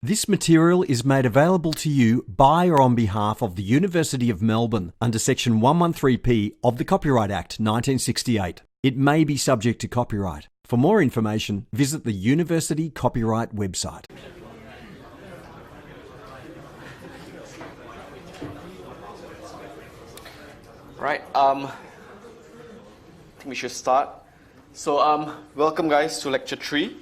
This material is made available to you by or on behalf of the University of Melbourne under Section 113P of the Copyright Act 1968. It may be subject to copyright. For more information, visit the University Copyright website. Right, I think we should start. So, welcome guys to lecture 3.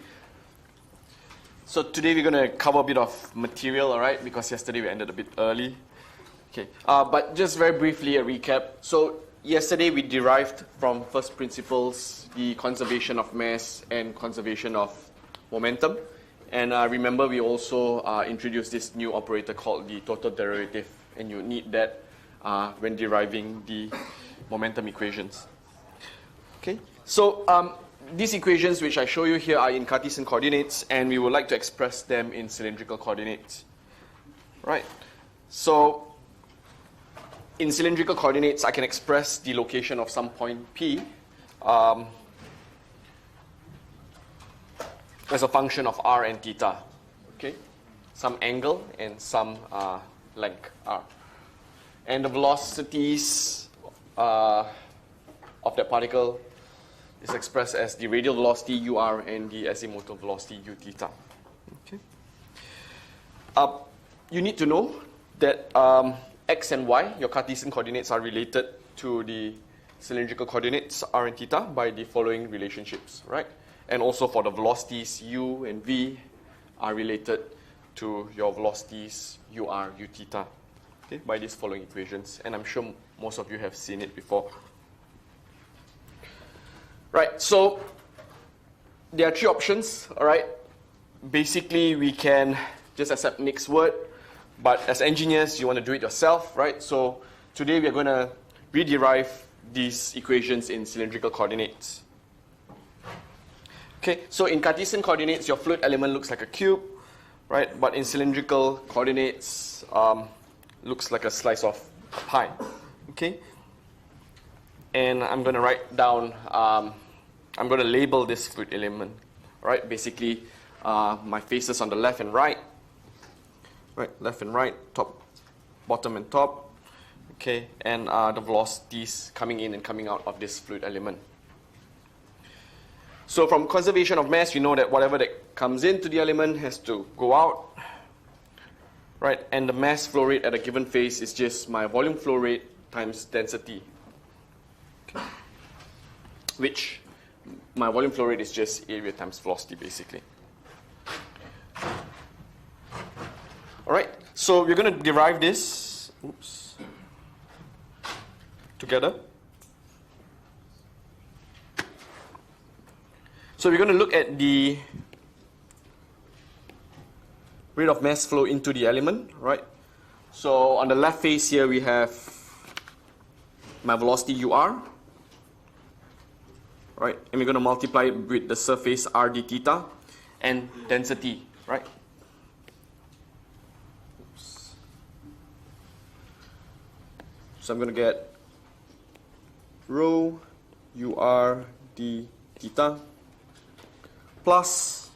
So today we're going to cover a bit of material, alright, because yesterday we ended a bit early. Okay, but just very briefly a recap. So yesterday we derived from first principles the conservation of mass and conservation of momentum. And remember we also introduced this new operator called the total derivative, and you need that when deriving the momentum equations. Okay, so these equations which I show you here are in Cartesian coordinates, and we would like to express them in cylindrical coordinates. Right, so in cylindrical coordinates I can express the location of some point P as a function of r and theta. Okay, some angle and some length r. And the velocities of that particle is expressed as the radial velocity ur and the azimuthal velocity u theta. Okay. You need to know that x and y, your Cartesian coordinates, are related to the cylindrical coordinates r and theta by the following relationships, right? And also for the velocities u and v are related to your velocities ur, u theta, okay, by these following equations. And I'm sure most of you have seen it before. Right, so there are 3 options, all right? Basically, we can just accept Nick's word, but as engineers, you want to do it yourself, right? So today we are going to rederive these equations in cylindrical coordinates. Okay, so in Cartesian coordinates, your fluid element looks like a cube, right? But in cylindrical coordinates, looks like a slice of pie, okay? And I'm going to write down, I'm going to label this fluid element, right? Basically, my faces on the left and right, left and right, top, bottom and top, okay? And the velocities coming in and coming out of this fluid element. So from conservation of mass, you know that whatever that comes into the element has to go out, right? And the mass flow rate at a given phase is just my volume flow rate times density. Okay. Which my volume flow rate is just area times velocity, basically. All right, so we're going to derive this together. So we're going to look at the rate of mass flow into the element, right? So on the left face here we have my velocity ur, right? And we're going to multiply it with the surface r d theta and density, right? So I'm going to get rho ur d theta plus,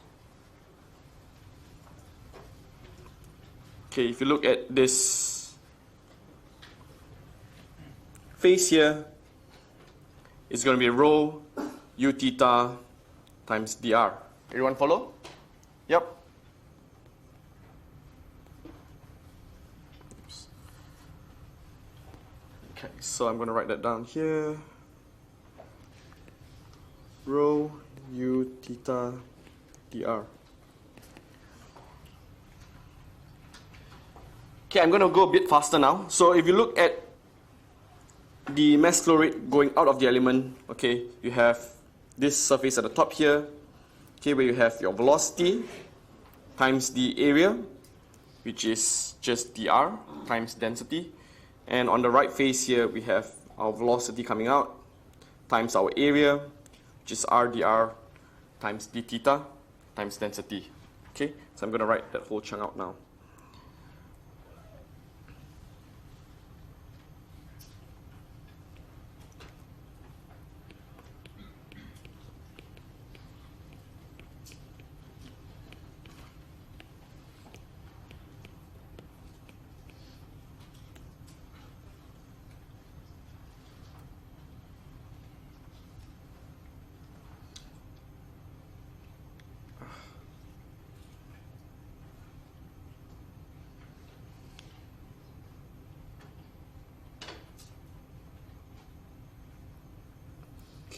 okay, if you look at this face here, it's going to be rho u theta times dr. Everyone follow? Yep. Oops. Okay, so I'm going to write that down here. Rho u theta dr. Okay, I'm going to go a bit faster now. So if you look at the mass flow rate going out of the element, okay, you have this surface at the top here, okay, where you have your velocity times the area, which is just dr, times density. And on the right face here, we have our velocity coming out times our area, which is r dr times d theta times density. Okay, so I'm going to write that whole chunk out now.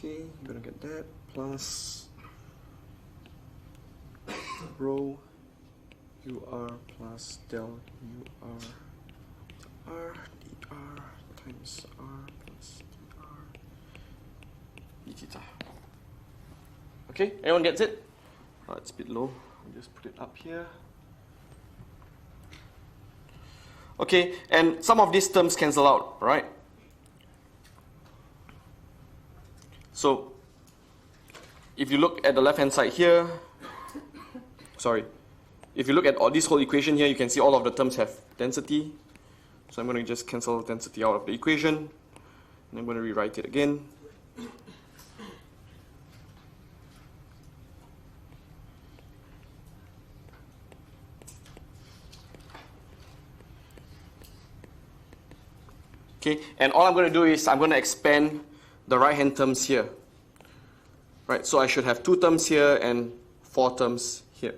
Okay, you're gonna get that plus rho ur plus del ur r dr times r plus dr d theta. Okay, anyone gets it? Oh, it's a bit low. I'll just put it up here. Okay, and some of these terms cancel out, right? So, if you look at the left-hand side here, if you look at all this whole equation here, you can see all of the terms have density. So I'm going to just cancel density out of the equation, and I'm going to rewrite it again. Okay, and all I'm going to do is I'm going to expand the right-hand terms here. Right, so I should have 2 terms here and 4 terms here.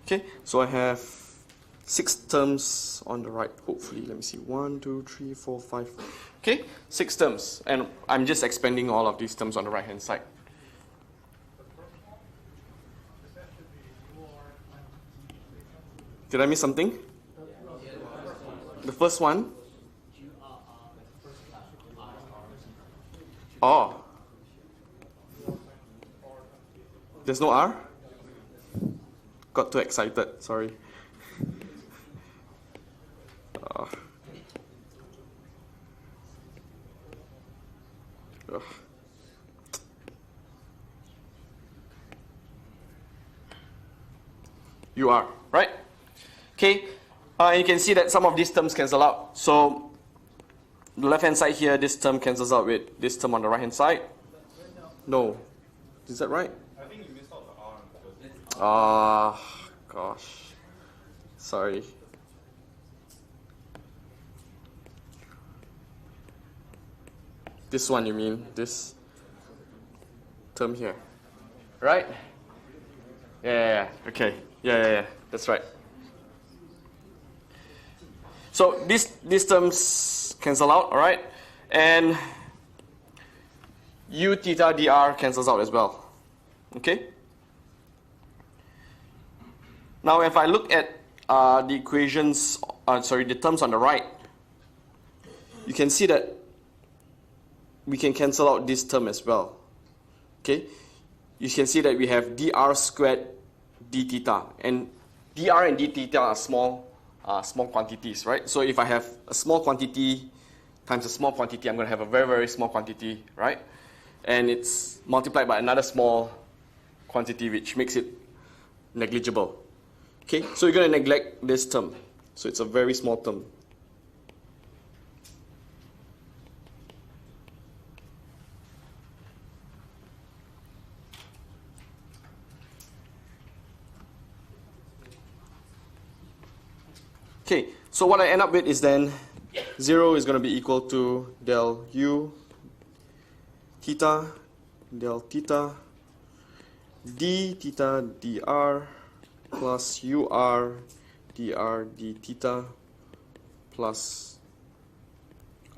Okay, so I have 6 terms on the right, hopefully. Let me see, 1, 2, 3, 4, 5. Okay, 6 terms, and I'm just expanding all of these terms on the right-hand side. Did I miss something? The first one? Oh. There's no R? Got too excited, sorry. You are, right? Okay, you can see that some of these terms cancel out. So, the left-hand side here, this term cancels out with this term on the right-hand side. No. Is that right? I think you missed out the R. Ah, gosh. Sorry. This one, you mean? This term here. Right? Yeah. Okay. Yeah. That's right. So these terms cancel out, all right? And u theta dr cancels out as well. Okay? Now if I look at the equations, the terms on the right, you can see that we can cancel out this term as well. Okay? You can see that we have dr squared d theta, and dr and d theta are small quantities, right? So if I have a small quantity times a small quantity, I'm going to have a very, very small quantity, right? And it's multiplied by another small quantity, which makes it negligible. Okay, so you're going to neglect this term. So it's a very small term. Okay, so what I end up with is then 0 is going to be equal to del u theta del theta d theta dr plus ur dr d theta plus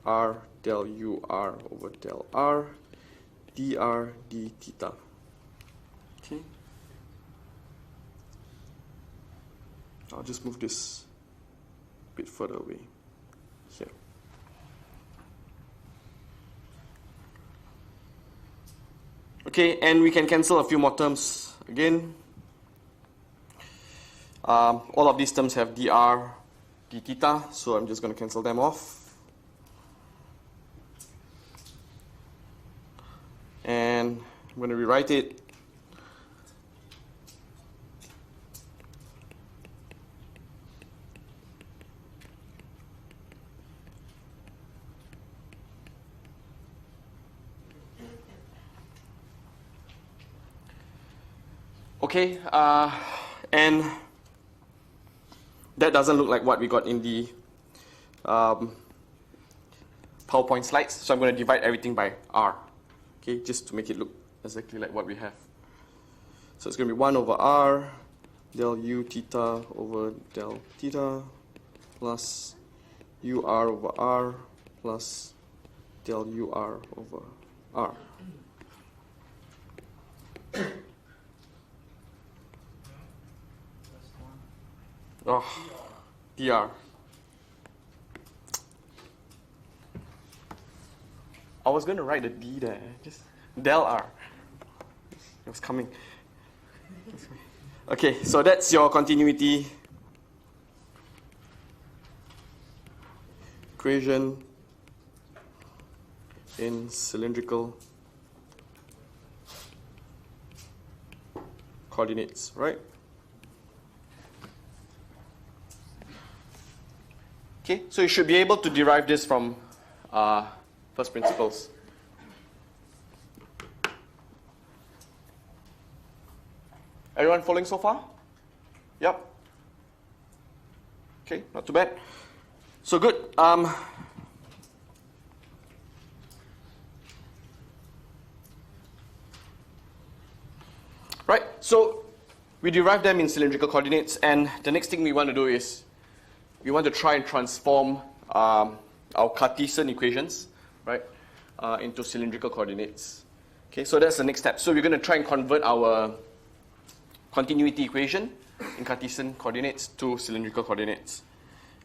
r del ur over del r dr d theta. Okay, I'll just move this a bit further away here. Okay, and we can cancel a few more terms again. All of these terms have dr d theta, so I'm just going to cancel them off. and I'm going to rewrite it. Okay, and that doesn't look like what we got in the PowerPoint slides, so I'm going to divide everything by r, okay, just to make it look exactly like what we have. So it's going to be 1 over r del u theta over del theta plus ur over r plus del ur over r. Oh, dr. I was going to write a d there, just del r. It was coming. Okay, so that's your continuity equation in cylindrical coordinates, right? Okay, so you should be able to derive this from first principles. Everyone following so far? Yep. Okay, not too bad. So good. Right, so we derive them in cylindrical coordinates, and the next thing we want to do is we want to try and transform our Cartesian equations, right, into cylindrical coordinates. Okay, so that's the next step. So we're going to try and convert our continuity equation in Cartesian coordinates to cylindrical coordinates.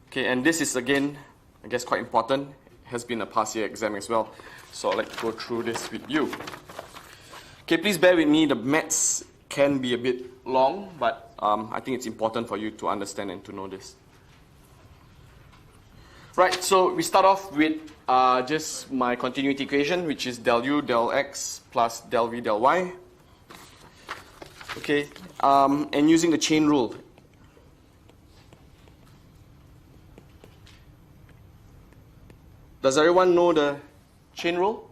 Okay, and this is again, I guess, quite important. It has been a past year exam as well, so I'd like to go through this with you. Okay, please bear with me. The maths can be a bit long, but I think it's important for you to understand and to know this. Right, so we start off with just my continuity equation, which is del u del x plus del v del y. Okay, and using the chain rule. Does everyone know the chain rule?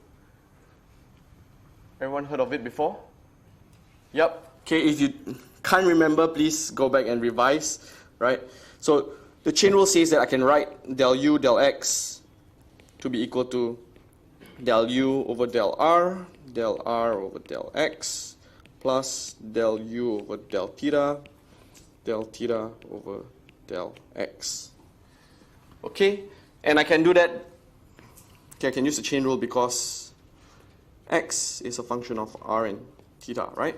Everyone heard of it before? Yep. Okay, if you can't remember, please go back and revise, right? So the chain rule says that I can write del u del x to be equal to del u over del r over del x, plus del u over del theta over del x. Okay, and I can do that. Okay, I can use the chain rule because x is a function of r and theta, right?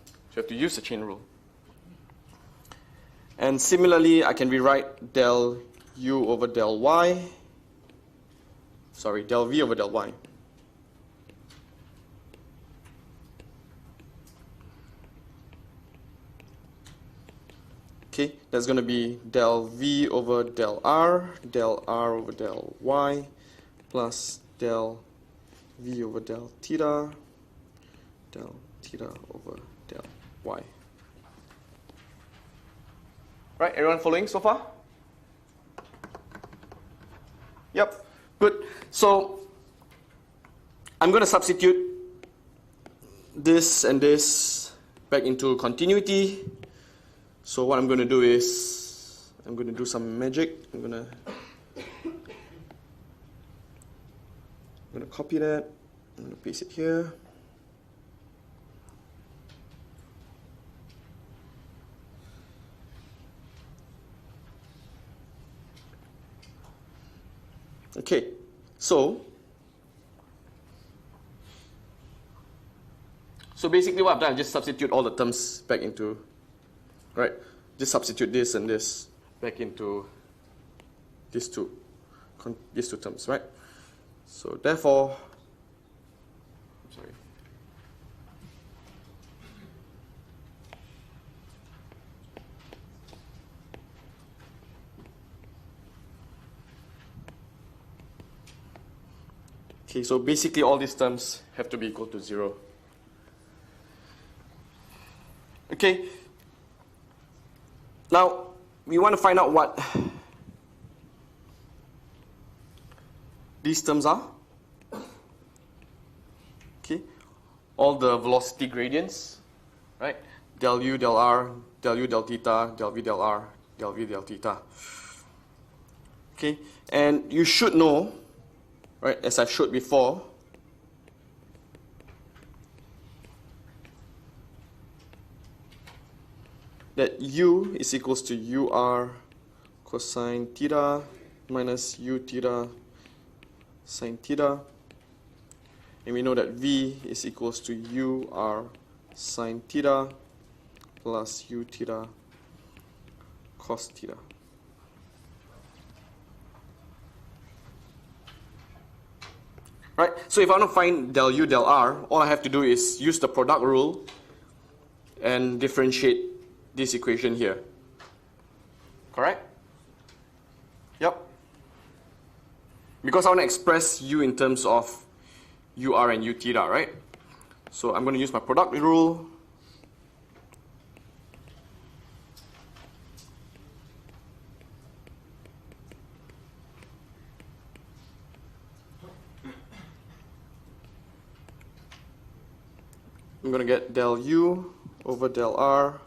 So you have to use the chain rule. And similarly, I can rewrite del u over del y, del v over del y. Okay, that's going to be del v over del r over del y, plus del v over del theta over del y. Right, everyone following so far? Yep, good. So I'm going to substitute this and this back into continuity. So what I'm going to do is I'm going to do some magic. I'm going to copy that. I'm going to paste it here. Okay, so basically what I've done is just substitute all the terms back into, right? Just substitute this and this back into these two terms, right? So therefore, I'm sorry. Okay, so basically all these terms have to be equal to 0. Okay, now we want to find out what these terms are. Okay, all the velocity gradients, right? Del u, del r, del u, del theta, del v, del r, del v, del theta. Okay, and you should know, right, as I've showed before, that u is equals to ur cosine theta minus u theta sine theta. And we know that v is equals to ur sine theta plus u theta cos theta. Right, so if I want to find del u, del r, all I have to do is use the product rule and differentiate this equation here. Correct? Yep. Because I want to express u in terms of ur and u theta, right? So I'm going to use my product rule. I'm going to get del u over del r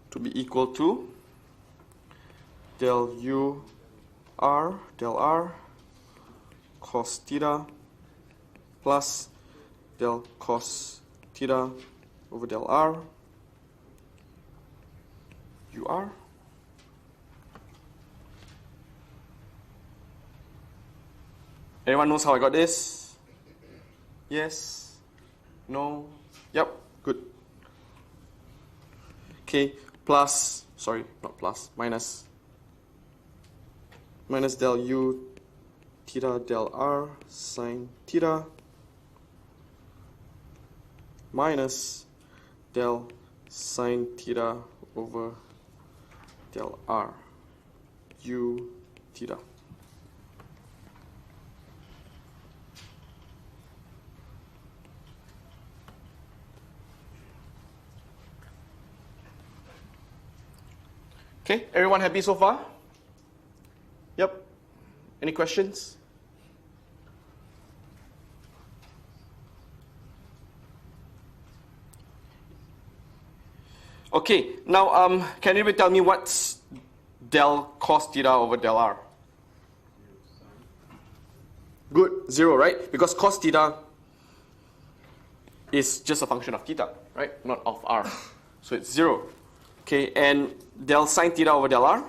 to be equal to del u r del r cos theta plus del cos theta over del r ur. Everyone knows how I got this? Yes? No? Yep, good. Okay, plus, sorry, not plus, minus del u theta del r sine theta minus del sine theta over del r u theta. Okay, everyone happy so far? Yep. Any questions? Okay, now can anybody tell me what's del cos theta over del r? Good, 0, right? Because cos theta is just a function of theta, right? Not of r. So it's 0. Okay, and del sine theta over del r?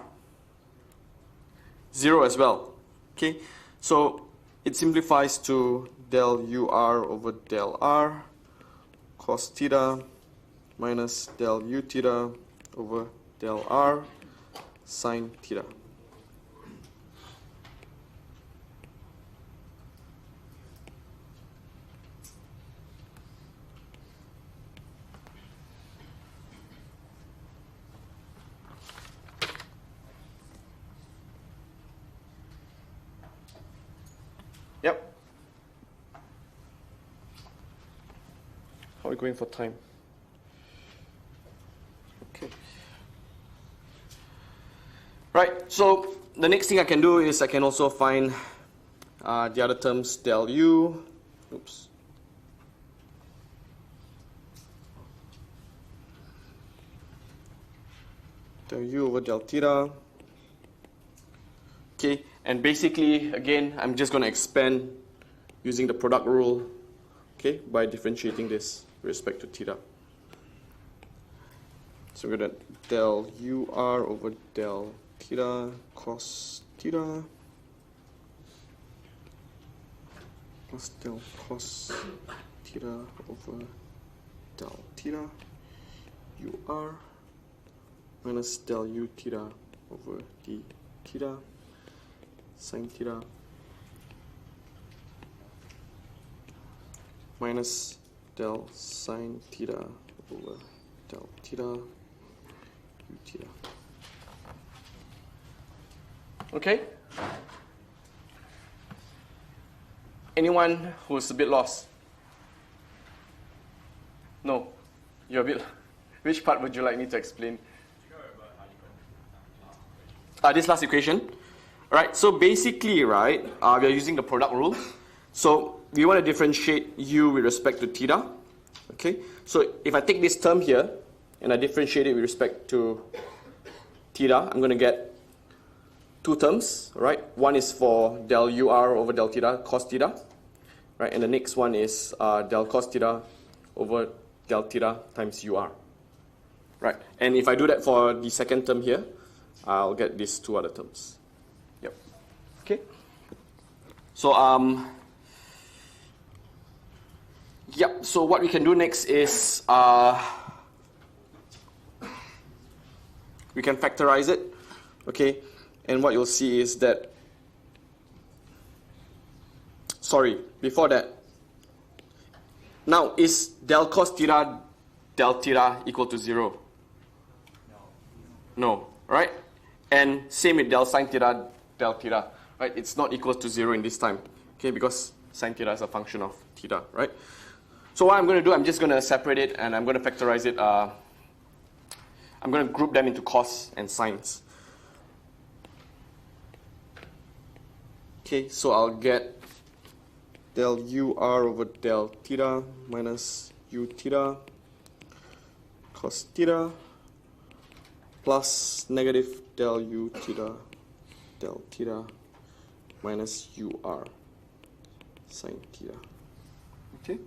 0 as well. Okay, so it simplifies to del ur over del r cos theta minus del u theta over del r sine theta. Yep. How are we going for time? Okay. Right, so the next thing I can do is I can also find the other terms del u, oops. Del u over del theta. Okay, and basically, again, I'm just going to expand using the product rule, okay, by differentiating this with respect to theta. So we're going to del ur over del theta cos theta plus del cos theta over del theta ur minus del u theta over d theta sine theta minus del sine theta over del theta u theta. Okay? Anyone who's a bit lost? No? You're a bit... Which part would you like me to explain? This last equation. Right, so basically, right, we are using the product rule. So we want to differentiate u with respect to theta. Okay, so if I take this term here and I differentiate it with respect to theta, I'm going to get two terms, right? One is for del ur over del theta cos theta, right? And the next one is del cos theta over del theta times ur, right? And if I do that for the second term here, I'll get these two other terms. Yep. Okay. So yep. So what we can do next is we can factorize it. Okay. And what you'll see is that. Sorry. Before that. Now is del cos theta del theta equal to 0? No. Right? And same with del sine theta del theta, right? It's not equal to 0 in this time, okay? Because sine theta is a function of theta, right? So what I'm going to do, I'm just going to separate it and I'm going to factorize it. I'm going to group them into cos and sines. Okay, so I'll get del ur over del theta minus u theta cos theta plus negative del u theta del theta minus ur sine theta. Okay.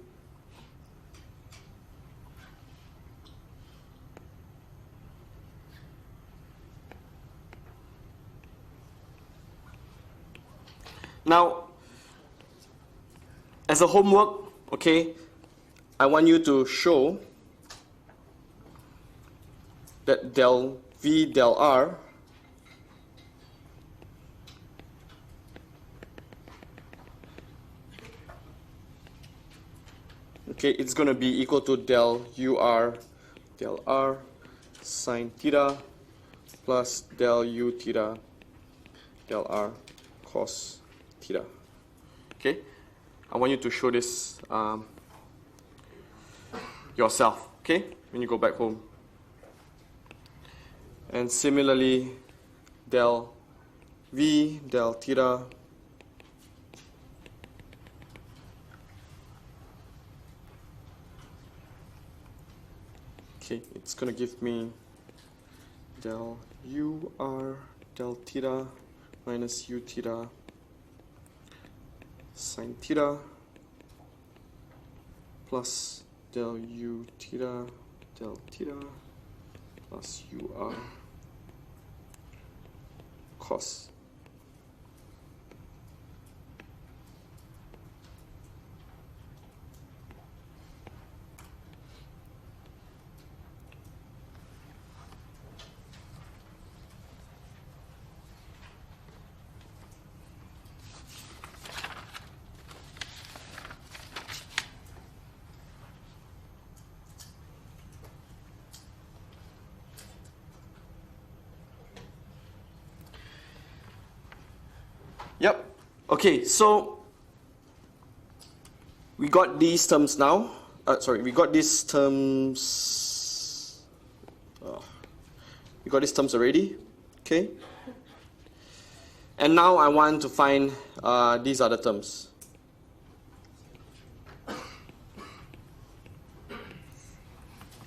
Now, as a homework, okay, I want you to show that del v del r okay, it's going to be equal to del ur del r sine theta plus del u theta del r cos theta. Okay, I want you to show this yourself, okay, when you go back home. And similarly, del v del theta okay, it's going to give me del ur del theta minus u theta sine theta plus del u theta del theta plus ur cos. Yep. Okay, so we got these terms now. We got these terms. We got these terms already. Okay. And now I want to find these other terms.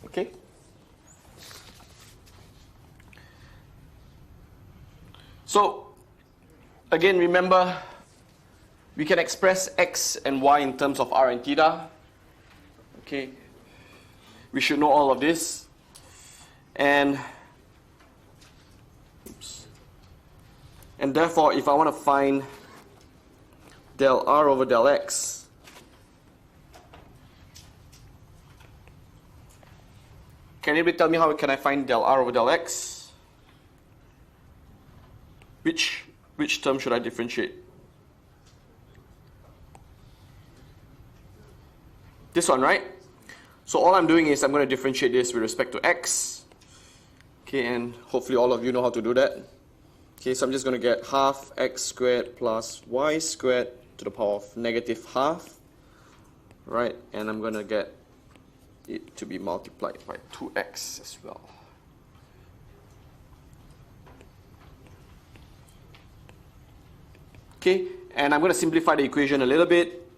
Okay. So, again, remember, we can express x and y in terms of r and theta. Okay, we should know all of this. And therefore, if I want to find del r over del x, can anybody tell me how can I find del r over del x? Which term should I differentiate? This one, right? So all I'm doing is I'm going to differentiate this with respect to x. Okay, and hopefully all of you know how to do that. Okay, so I'm just going to get half x squared plus y squared to the power of negative half, right? And I'm going to get it to be multiplied by 2x as well. Okay, and I'm going to simplify the equation a little bit.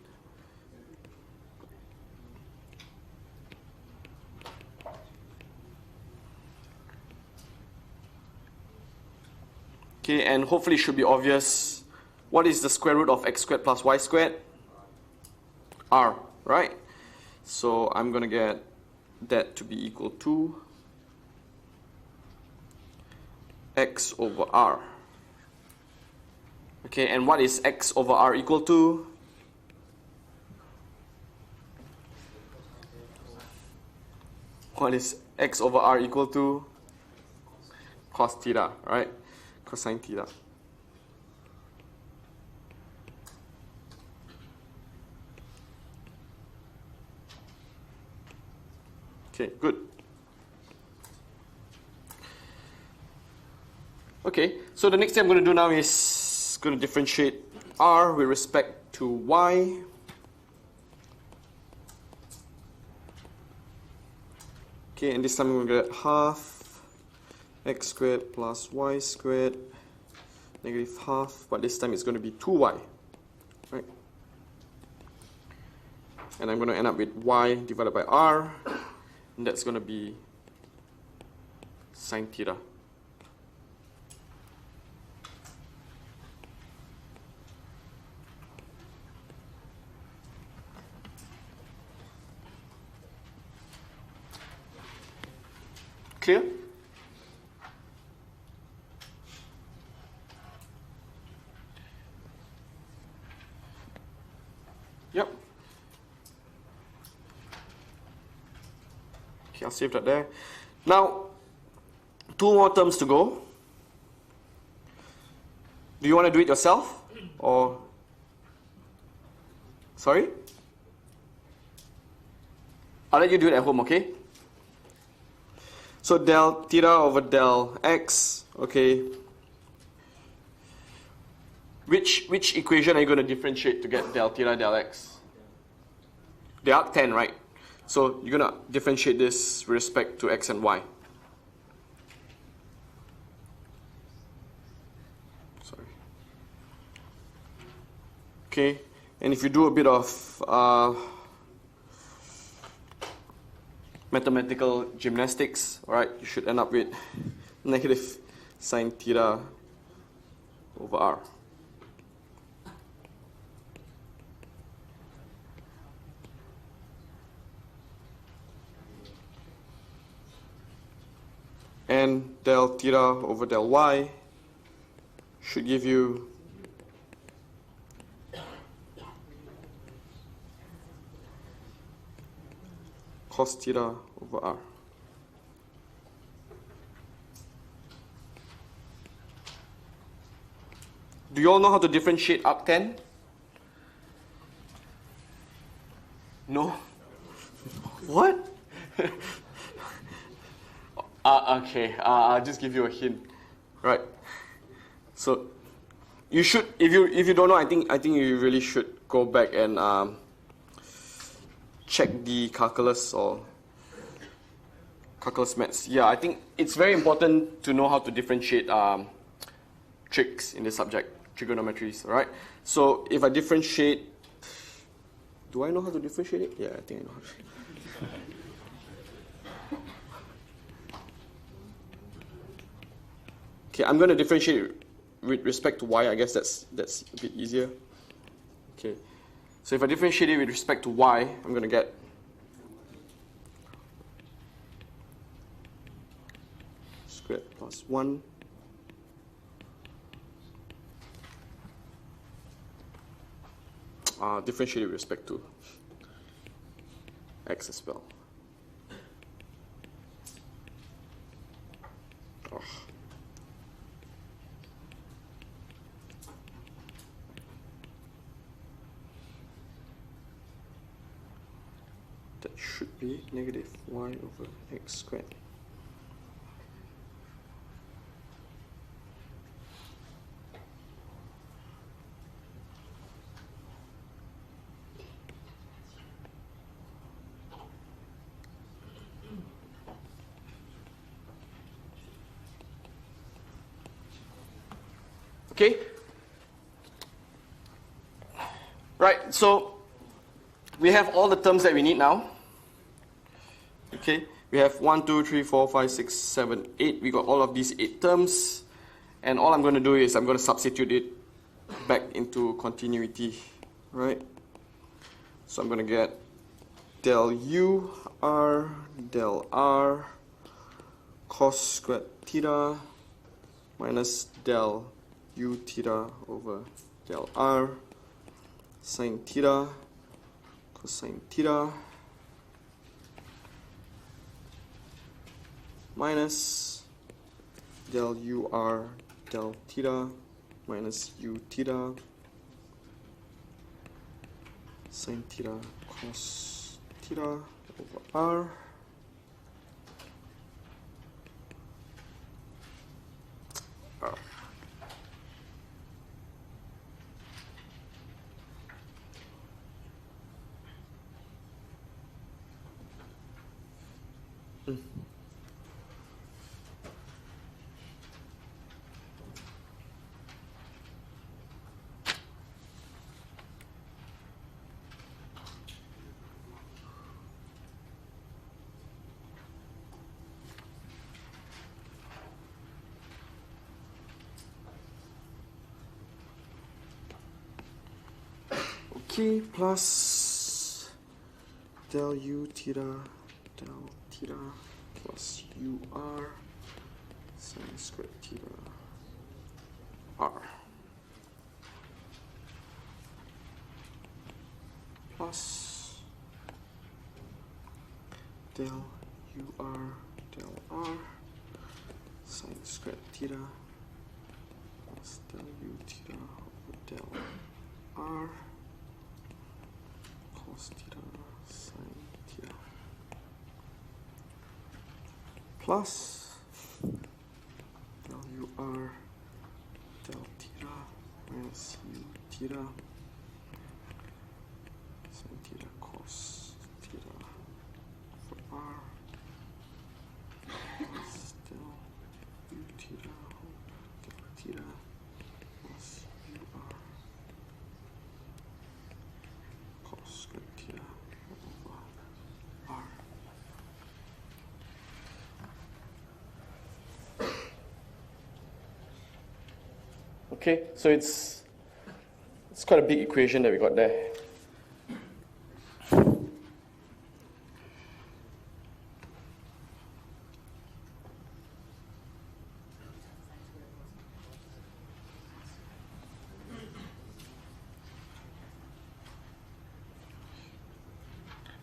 Okay, and hopefully it should be obvious. What is the square root of x squared plus y squared? R, right? So I'm going to get that to be equal to x over r. Okay, and what is x over r equal to? What is x over r equal to? Cos theta, right? Cosine theta. Okay, good. Okay, so the next thing I'm going to do now is going to differentiate r with respect to y. Okay, and this time I'm going to get half x squared plus y squared negative half, but this time it's going to be 2y, right? And I'm going to end up with y divided by r, and that's going to be sine theta. Clear? Yep. Okay, I'll save that there. Now, two more terms to go. Do you want to do it yourself? Or, sorry? I'll let you do it at home, okay? So del theta over del x, okay. Which equation are you going to differentiate to get del theta del x? The arctan, right? So you're going to differentiate this with respect to x and y. Sorry. Okay, and if you do a bit of mathematical gymnastics, alright, you should end up with negative sine theta over r. And del theta over del y should give you cos theta over r. Do you all know how to differentiate arctan? No? What? Okay, I'll just give you a hint. Right. So you should, if you don't know, I think you really should go back and check the calculus or calculus maths. Yeah, I think it's very important to know how to differentiate tricks in this subject, trigonometries, alright? So if I differentiate, do I know how to differentiate it? Yeah, I think I know how to. Okay, I'm going to differentiate with respect to y. I guess that's a bit easier. Okay, so if I differentiate it with respect to y, I'm going to get squared plus 1 differentiate it with respect to x as well. Oh. That should be negative y over x squared. Okay? Right, so we have all the terms that we need now. Okay, we have 1, 2, 3, 4, 5, 6, 7, 8. We got all of these 8 terms. And all I'm going to do is I'm going to substitute it back into continuity, right? So I'm going to get del u r del r cos squared theta minus del u theta over del r sine theta cosine theta minus del u r del theta minus u theta sine theta cos theta over r r. Okay, plus del u theta del theta plus u r sine squared theta r plus del u r del r sine squared theta plus del u theta over del r cos theta sine theta plus del u r del theta minus u theta sine theta cos theta for r plus del u theta del theta plus u r cos squared theta over r. Okay, so it's quite a big equation that we got there.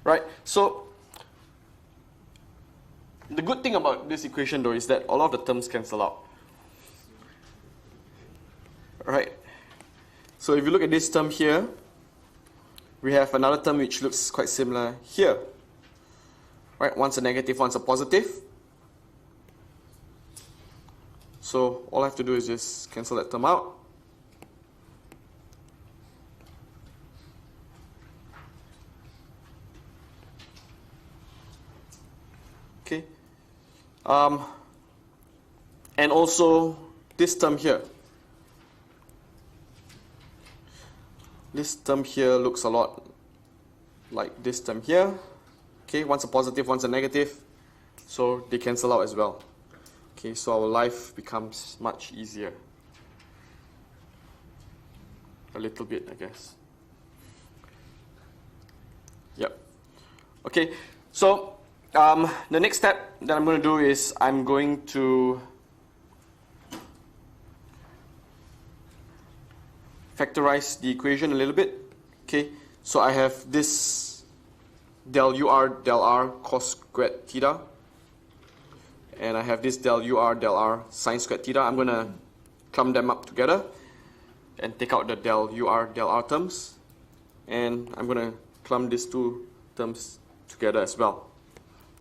Right, so the good thing about this equation though is that all of the terms cancel out. Right, so if you look at this term here, we have another term which looks quite similar here. Right, one's a negative, one's a positive. So all I have to do is just cancel that term out. Okay, and also this term here. This term here looks a lot like this term here. Okay, one's a positive, one's a negative, so they cancel out as well. Okay, so our life becomes much easier. A little bit, I guess. Yep. Okay, so the next step that I'm going to do is I'm going to factorize the equation a little bit. Okay, so I have this del u r del r cos squared theta, and I have this del u r del r sine squared theta. I'm going to clump them up together and take out the del u r del r terms, and I'm going to clump these two terms together as well.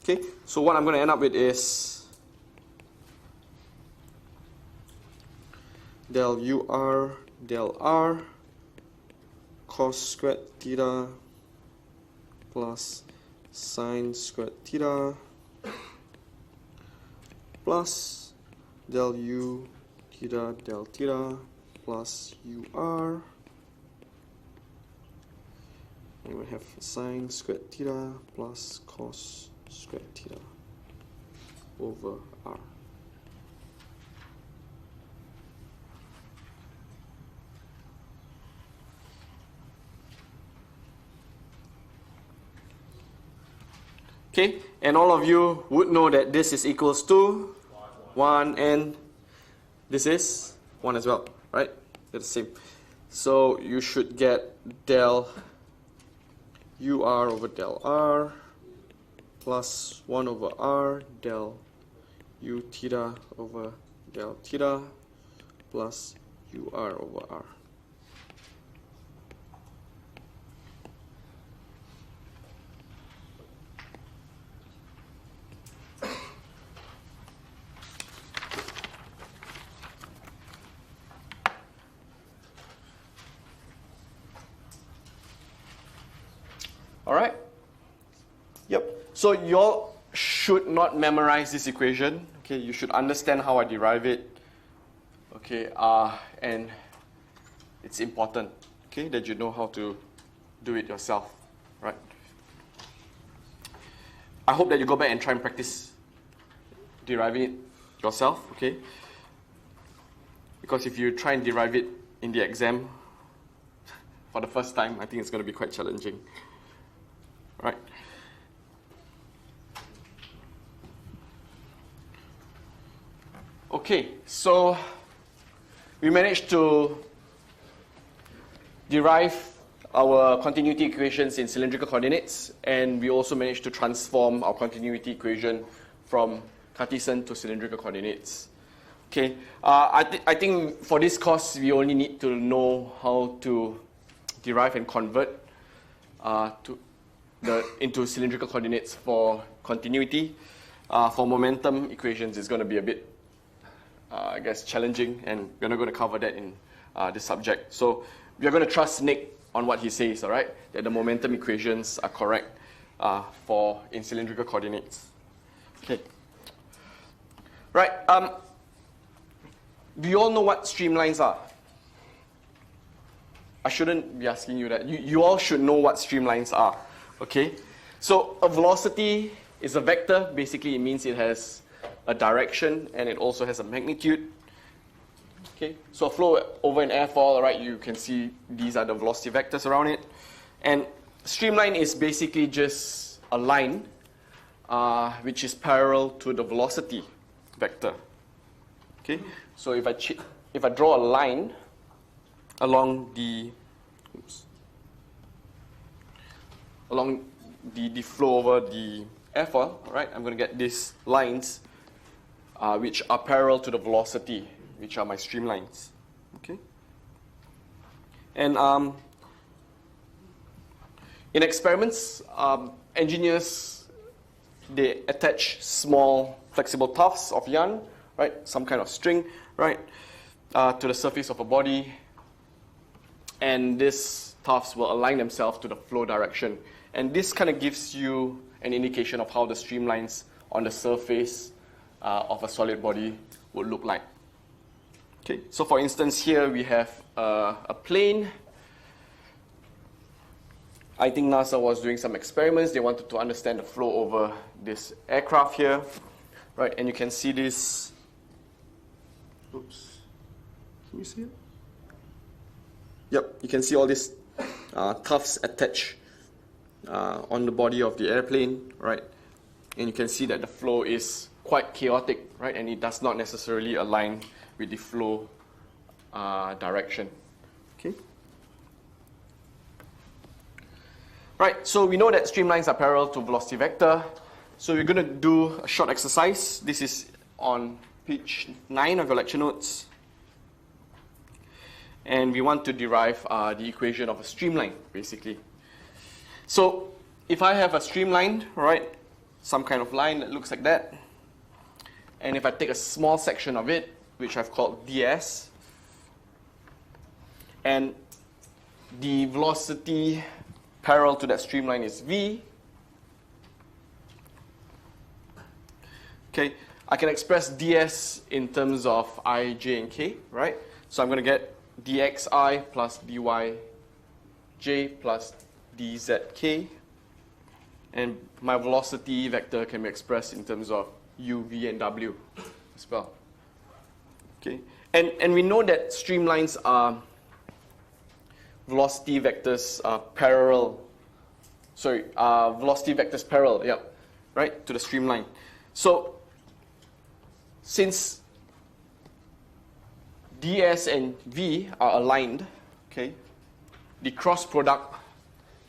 Okay, so what I'm going to end up with is del u r del r cos squared theta plus sine squared theta plus del u theta del theta plus UR. And we have sine squared theta plus cos squared theta over R. Okay, and all of you would know that this is equals to 1 and this is 1 as well, right? They're the same. So you should get del UR over del R plus 1 over R del U theta over del theta plus UR over R. All right? Yep. So you all should not memorize this equation. Okay, you should understand how I derive it. Okay, and it's important, okay, that you know how to do it yourself, right? I hope that you go back and try and practice deriving it yourself, okay? Because if you try and derive it in the exam for the first time, I think it's going to be quite challenging. Right. Okay, so we managed to derive our continuity equations in cylindrical coordinates, and we also managed to transform our continuity equation from Cartesian to cylindrical coordinates. Okay, I think for this course we only need to know how to derive and convert into cylindrical coordinates for continuity. For momentum equations, it's going to be a bit, I guess, challenging, and we're not going to cover that in this subject. So we're going to trust Nick on what he says, all right? That the momentum equations are correct in cylindrical coordinates. Okay. Right. Do you all know what streamlines are? I shouldn't be asking you that. You all should know what streamlines are. Okay, so a velocity is a vector. Basically, it means it has a direction and it also has a magnitude. Okay, so a flow over an airfoil, right? You can see these are the velocity vectors around it. And streamline is basically just a line which is parallel to the velocity vector. Okay, so if I draw a line along the flow over the airfoil, right? I'm going to get these lines which are parallel to the velocity, which are my streamlines. Okay. And in experiments, engineers, they attach small flexible tufts of yarn, right? Some kind of string, right? To the surface of a body, and these tufts will align themselves to the flow direction. And this kind of gives you an indication of how the streamlines on the surface of a solid body would look like. Okay, so for instance, here we have a plane. I think NASA was doing some experiments. They wanted to understand the flow over this aircraft here, right? And you can see this. Oops, can you see it? Yep, you can see all these tufts attached on the body of the airplane, right? And you can see that the flow is quite chaotic, right? And it does not necessarily align with the flow direction. Okay. Right, so we know that streamlines are parallel to velocity vector. So we're going to do a short exercise. This is on page 9 of your lecture notes. And we want to derive the equation of a streamline, basically. So if I have a streamline, right, some kind of line that looks like that, and if I take a small section of it, which I've called ds, and the velocity parallel to that streamline is v, okay, I can express ds in terms of I, j, and k, right? So I'm going to get dxi plus dyj plus dzk. And my velocity vector can be expressed in terms of u, v, and w as well. Okay, and we know that streamlines are velocity vectors parallel. Sorry, velocity vectors parallel. Yeah, right, to the streamline. So since ds and v are aligned, okay, the cross product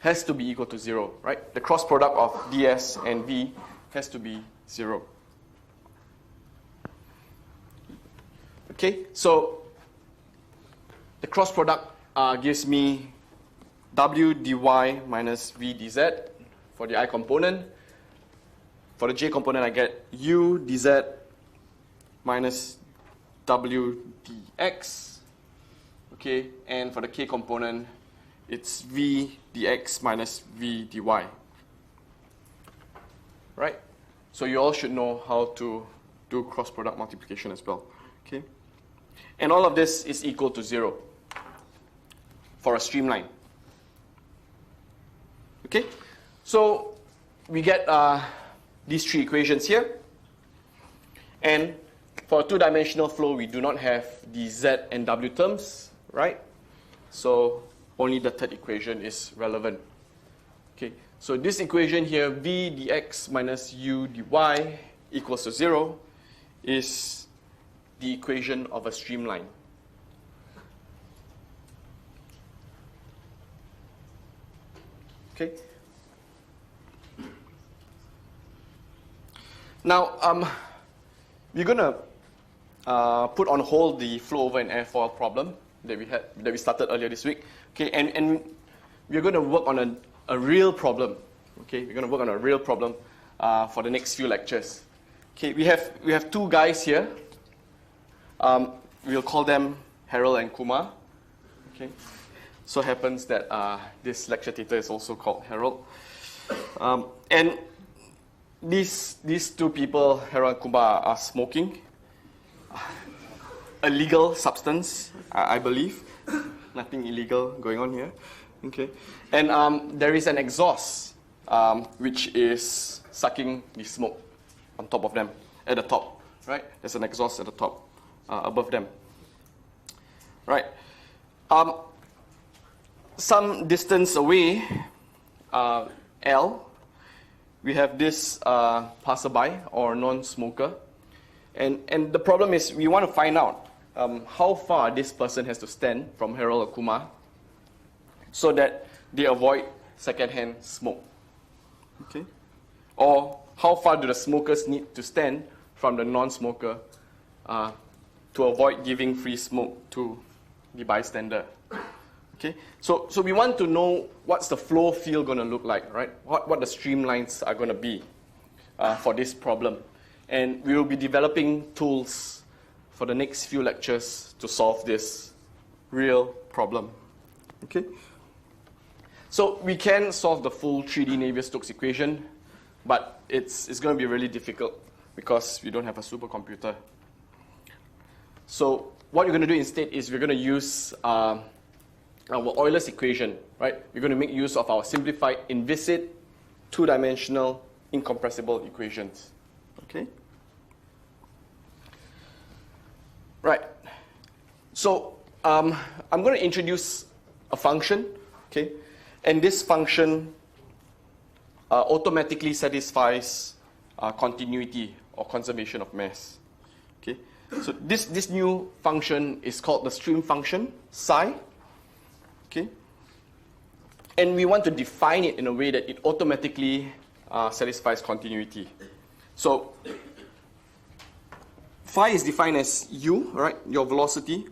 has to be equal to 0, right? The cross product of ds and v has to be 0. Okay, so the cross product gives me w dy minus v dz for the I component. For the j component, I get u dz minus w dx. Okay, and for the k component, it's v dx minus v dy. Right? So you all should know how to do cross product multiplication as well. Okay? And all of this is equal to 0 for a streamline. Okay? So we get these three equations here. And for a two-dimensional flow, we do not have the z and w terms, right? So only the third equation is relevant. Okay, so this equation here, v dx minus u dy equals to 0, is the equation of a streamline. Okay. Now, we're gonna put on hold the flow over an airfoil problem that we started earlier this week. Okay, and we're going to work on a real problem. Okay, we're going to work on a real problem for the next few lectures. Okay, we have two guys here. We'll call them Harold and Kumar. Okay, so happens that this lecture theatre is also called Harold. And these two people, Harold and Kumar, are smoking a legal substance, I believe. Nothing illegal going on here. Okay, and there is an exhaust which is sucking the smoke on top of them, at the top, right? There's an exhaust at the top, above them, right? Some distance away, L, we have this passerby or non-smoker, and the problem is we want to find out how far this person has to stand from Harold or Kumar so that they avoid secondhand smoke. Okay? Or how far do the smokers need to stand from the non-smoker to avoid giving free smoke to the bystander. Okay? So we want to know what's the flow field going to look like, right? What the streamlines are going to be for this problem. And we will be developing tools for the next few lectures to solve this real problem. Okay? So we can solve the full 3D Navier-Stokes equation, but it's going to be really difficult because we don't have a supercomputer. So what we're going to do instead is we're going to use our Euler's equation, right? We're going to make use of our simplified inviscid two-dimensional incompressible equations. Okay? Right. So I'm going to introduce a function, okay? And this function automatically satisfies continuity or conservation of mass. Okay? So this new function is called the stream function, psi. Okay? And we want to define it in a way that it automatically satisfies continuity. So phi is defined as u, right? Your velocity,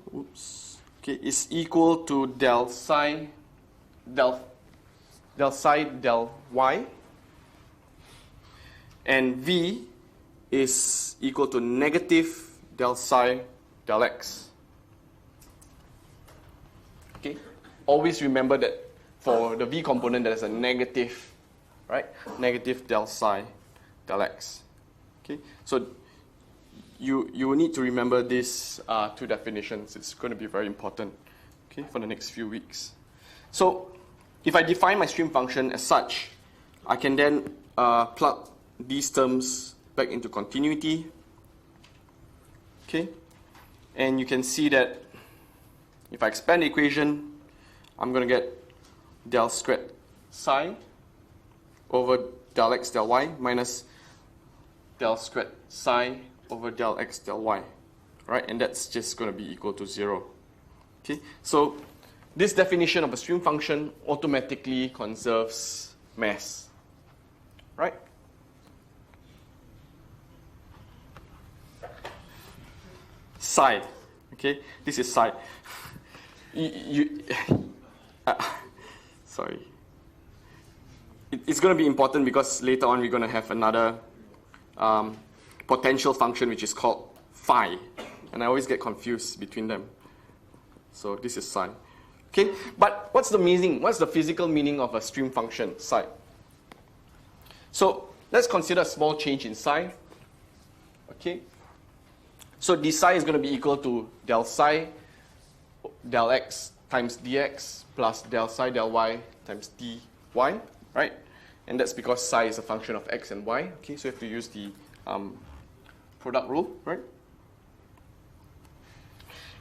okay, is equal to del psi del y, and v is equal to negative del psi del x. Okay, always remember that for the v component there is a negative, right? Negative del psi del x. Okay, so you will need to remember these two definitions. It's going to be very important okay, for the next few weeks. So if I define my stream function as such, I can then plug these terms back into continuity. Okay, and you can see that if I expand the equation, I'm going to get del squared psi over del x del y minus del squared psi over del x del y, right? And that's just going to be equal to 0. Okay, so this definition of a stream function automatically conserves mass, right? Psi, okay, this is psi. Sorry. It's going to be important because later on we're going to have another potential function which is called phi, and I always get confused between them. So this is psi. Okay, but what's the meaning? What's the physical meaning of a stream function psi? So let's consider a small change in psi. Okay, so d psi is going to be equal to del psi del x times dx plus del psi del y times dy, right? And that's because psi is a function of x and y. Okay, so you have to use the product rule, right?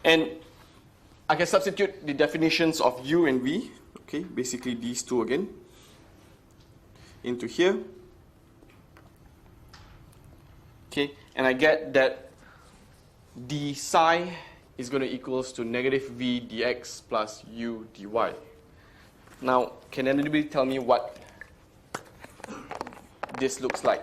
And I can substitute the definitions of u and v, okay, basically these two again, into here. Okay, and I get that d psi is going to equals to negative v dx plus u dy. Now, can anybody tell me what this looks like?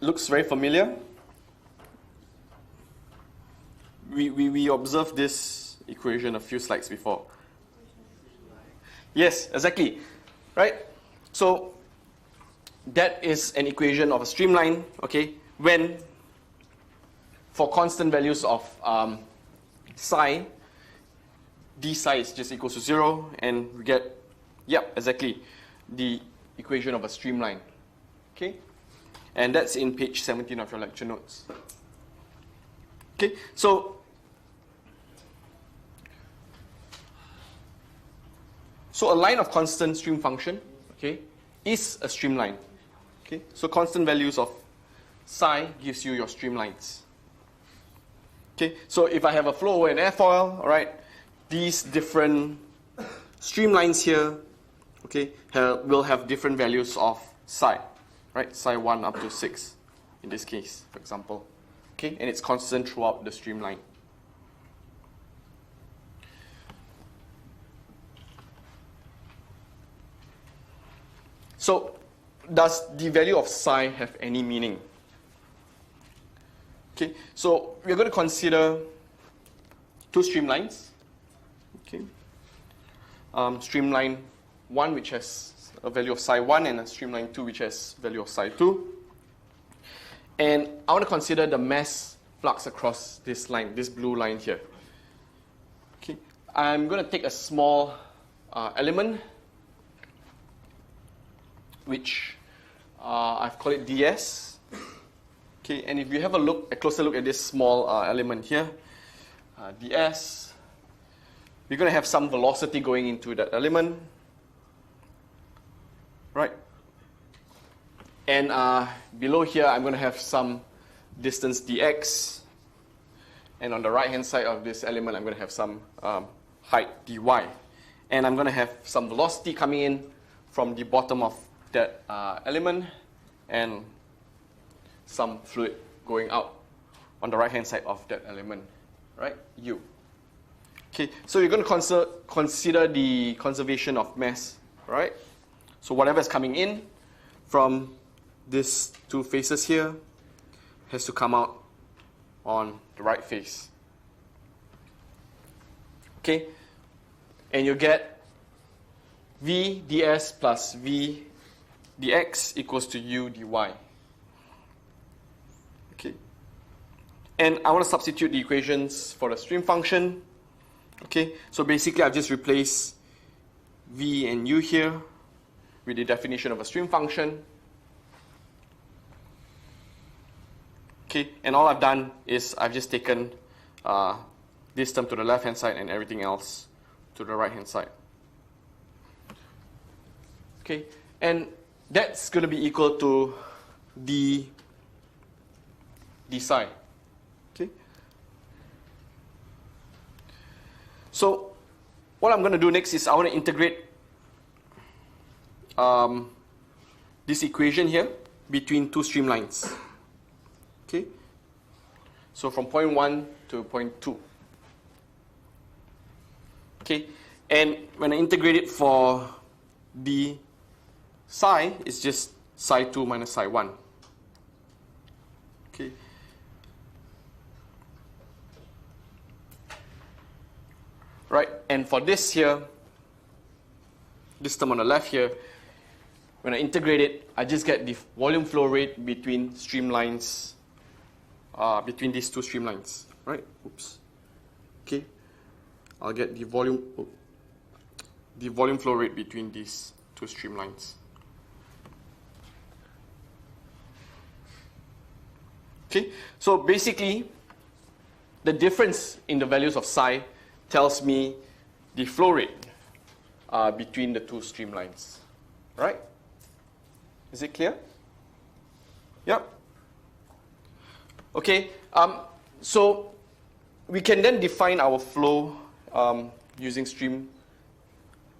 Looks very familiar. We observed this equation a few slides before. Yes, exactly. Right? So that is an equation of a streamline, okay, when for constant values of psi, d psi is just equals to 0, and we get, yep, exactly, the equation of a streamline. Okay? And that's in page 17 of your lecture notes. Okay, so a line of constant stream function, okay, is a streamline. Okay, so constant values of psi gives you your streamlines. Okay, so if I have a flow over an airfoil, all right, these different streamlines here, okay, will have different values of psi. Right, psi 1 up to 6 in this case, for example. Okay, and it's constant throughout the streamline. So, does the value of psi have any meaning? Okay, so we're going to consider two streamlines. Okay, streamline 1, which has a value of psi 1, and a streamline 2 which has value of psi 2. And I want to consider the mass flux across this line, this blue line here. Okay, I'm going to take a small element which I've called it ds. Okay, and if you have a closer look at this small element here, ds, we're going to have some velocity going into that element. Right, and below here I'm going to have some distance dx, and on the right hand side of this element I'm going to have some height dy, and I'm going to have some velocity coming in from the bottom of that element, and some fluid going out on the right hand side of that element, right, u. Okay, so you're going to consider the conservation of mass, right? So whatever is coming in from these two faces here has to come out on the right face. Okay, and you get v ds plus v dx equals to u dy. Okay, and I want to substitute the equations for the stream function. Okay, so basically I've just replaced v and u here with the definition of a stream function. Okay, and all I've done is I've just taken this term to the left-hand side and everything else to the right-hand side. Okay, and that's going to be equal to d psi. Okay. So what I'm going to do next is I want to integrate this equation here between two streamlines. Okay. So from point 1 to point 2. Okay. And when I integrate it for d psi, it's just psi 2 minus psi 1. Okay. Right, and for this here, this term on the left here, when I integrate it, I just get the volume flow rate between streamlines, between these two streamlines, right? Oops. Okay, I'll get the volume flow rate between these two streamlines. Okay, so basically, the difference in the values of psi tells me the flow rate between the two streamlines, right? Is it clear? Yep. Okay, so we can then define our flow using stream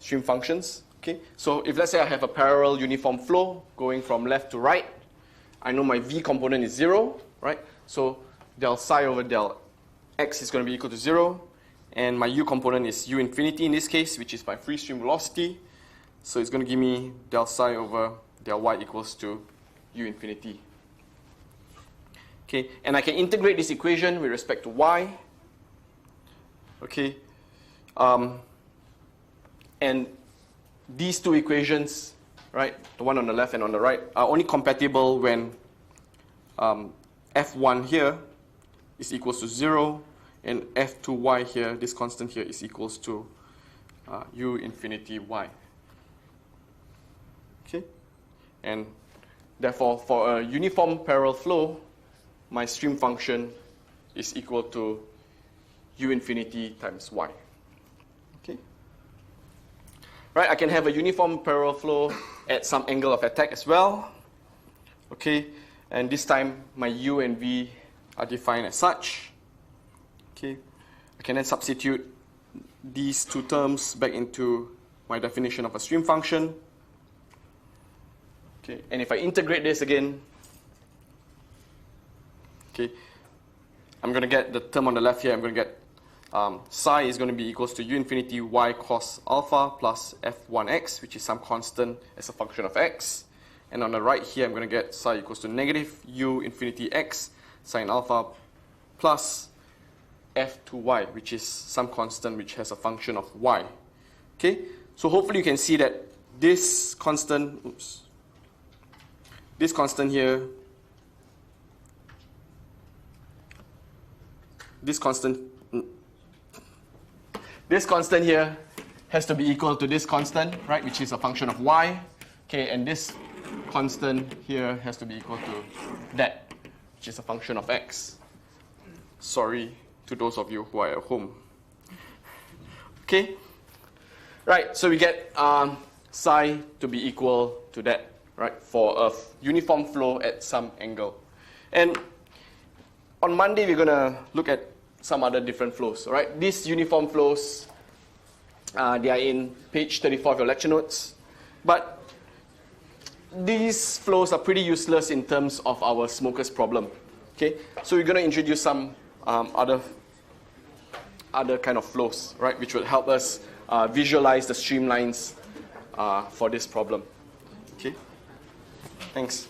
functions. Okay, so if let's say I have a parallel uniform flow going from left to right, I know my v component is 0, right? So del psi over del x is going to be equal to 0. And my u component is u infinity in this case, which is my free stream velocity. So it's going to give me del psi over del y equals to u infinity. Okay, and I can integrate this equation with respect to y. Okay, and these two equations, right, the one on the left and on the right, are only compatible when f1 here is equals to 0. And f2y here, this constant here, is equals to u infinity y. Okay? And therefore, for a uniform parallel flow, my stream function is equal to u infinity times y. Okay? Right, I can have a uniform parallel flow at some angle of attack as well. Okay? And this time, my u and v are defined as such. Okay, I can then substitute these two terms back into my definition of a stream function. Okay, and if I integrate this again, okay, I'm going to get the term on the left here. I'm going to get psi is going to be equals to u infinity y cos alpha plus f1x, which is some constant as a function of x. And on the right here, I'm going to get psi equals to negative u infinity x sine alpha plus f2y, which is some constant which has a function of y. Okay, so hopefully you can see that this constant, this constant here, this constant here has to be equal to this constant, right, which is a function of y. Okay, and this constant here has to be equal to that, which is a function of x. Sorry to those of you who are at home. Okay? Right, so we get psi to be equal to that, right, for a uniform flow at some angle. And on Monday, we're going to look at some other different flows, right? These uniform flows, they are in page 34 of your lecture notes. But these flows are pretty useless in terms of our smoker's problem. Okay? So we're going to introduce some other kind of flows, right, which will help us visualize the streamlines for this problem. Okay, thanks.